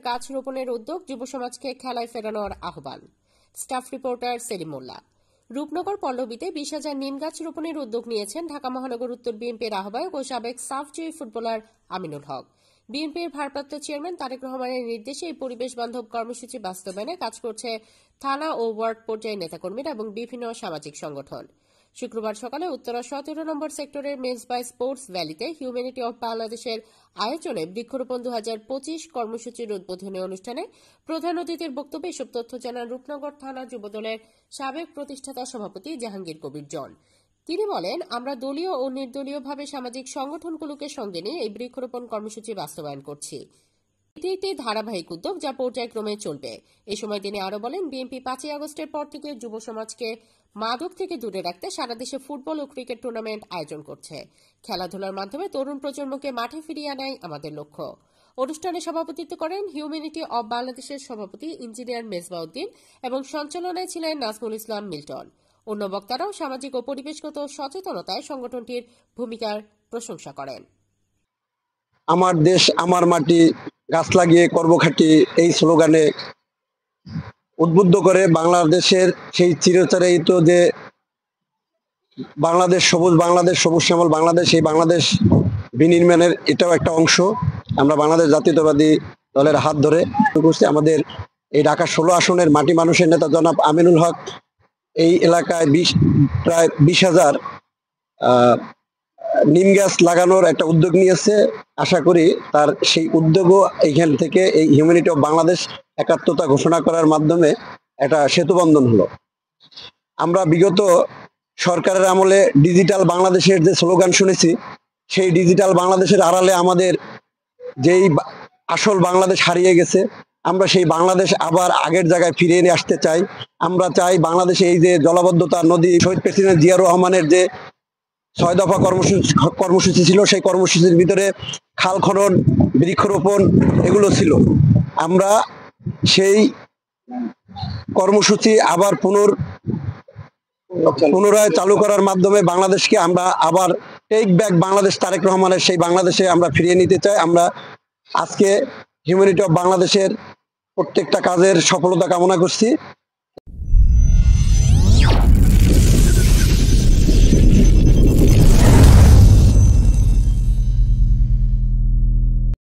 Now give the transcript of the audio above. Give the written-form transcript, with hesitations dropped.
গাছ রোপণের উদ্যোগ, যুব সমাজকে খেলায় ফেরানোর আহ্বান। স্টাফ রিপোর্টার সেলিম মোল্লা। রূপনগর পল্লবীতে 20,000 নিম গাছ রোপণের উদ্যোগ নিয়েছেন ঢাকা মহানগর উত্তর বিএনপির আহ্বায়ক ও সাবেক সাফজয়ী ফুটবলার আমিনুল হক। বিএনপির ভারপ্রাপ্ত চেয়ারম্যান তারেক রহমানের নির্দেশে এই পরিবেশ বান্ধব কর্মসূচি বাস্তবায়নে কাজ করছে থানা ও ওয়ার্ড পর্যায়ের নেতাকর্মীরা এবং বিভিন্ন সামাজিক সংগঠন। শুক্রবার সকালে উত্তরা 17 নম্বর সেক্টরের মেজবাই স্পোর্টস ভ্যালিতে হিউম্যানিটি অব বাংলাদেশের আয়োজনে বৃক্ষরোপণ 2025 কর্মসূচির উদ্বোধনী অনুষ্ঠানে প্রধান অতিথির বক্তব্যে এসব তথ্য জানান রূপনগর থানা যুবদলের সাবেক প্রতিষ্ঠাতা সভাপতি জাহাঙ্গীর কবির জন। তিনি বলেন, আমরা দলীয় ও নির্দলীয়ভাবে সামাজিক সংগঠনগুলোকে সঙ্গে নিয়ে এই বৃক্ষরোপণ কর্মসূচি বাস্তবায়ন করছি। এটি একটি ধারাবাহিক উদ্যোগ যা পর্যায়ক্রমে চলবে। এ সময় তিনি আরো বলেন, বিএনপি 5 আগস্টের পর থেকে যুব সমাজকে মাদক থেকে দূরে রাখতে সারা দেশে ফুটবল ও ক্রিকেট টুর্নামেন্ট আয়োজন করছে। খেলাধুলার মাধ্যমে তরুণ প্রজন্মকে মাঠে ফিরিয়ে আনাই আমাদের লক্ষ্য। অনুষ্ঠানে সভাপতিত্ব করেন হিউম্যানিটি অব বাংলাদেশের সভাপতি ইঞ্জিনিয়ার মেজবাউদ্দিন এবং সঞ্চালনায় ছিলেন নাজমুল ইসলাম মিল্টন। অন্য বক্তারাও সামাজিক ও পরিবেশগত সচেতনতায় সংগঠনটির ভূমিকার প্রশংসা করেন। আমার দেশ আমার মাটি, গাছ লাগিয়ে করব খাঁটি, এই স্লোগানে উদ্বুদ্ধ করে বাংলাদেশের সেই চিরচরায়িত যে বাংলাদেশ সবুজ, বাংলাদেশ সবুজ শ্যামল বাংলাদেশ, এই বাংলাদেশ বিনির্মাণের এটাও একটা অংশ। আমরা বাংলাদেশ জাতীয়তাবাদী দলের হাত ধরে করছি। আমাদের এই ঢাকা 16 আসনের মাটি মানুষের নেতা জনাব আমিনুল হক এই এলাকায় প্রায় 20,000 নিম গাছ লাগানোর একটা উদ্যোগ নিয়েছে। আশা করি তার সেই উদ্যোগও এইখান থেকে এই হিউম্যানিটি অব বাংলাদেশ একাত্মতা ঘোষণা করার মাধ্যমে একটা সেতুবন্ধন হলো। আমরা বিগত সরকারের আমলে ডিজিটাল বাংলাদেশের যে স্লোগান শুনেছি, সেই ডিজিটাল বাংলাদেশের আড়ালে আমাদের যেই আসল বাংলাদেশ হারিয়ে গেছে, আমরা সেই বাংলাদেশ আবার আগের জায়গায় ফিরিয়ে নিয়ে আসতে চাই। আমরা চাই বাংলাদেশে এই যে জলাবদ্ধতা নদী, শহীদ প্রেসিডেন্ট জিয়া রহমানের যে 6 দফা কর্মসূচি ছিল, সেই কর্মসূচির ভিতরে খাল খনন, বৃক্ষরোপণ এগুলো ছিল। আমরা সেই কর্মসূচি আবার পুনরায় চালু করার মাধ্যমে বাংলাদেশকে আমরা আবার টেক ব্যাক বাংলাদেশ, তারেক রহমানের সেই বাংলাদেশে আমরা ফিরিয়ে নিতে চাই। আমরা আজকে হিউম্যানিটি অব বাংলাদেশের প্রত্যেকটা কাজের সফলতা কামনা করছি।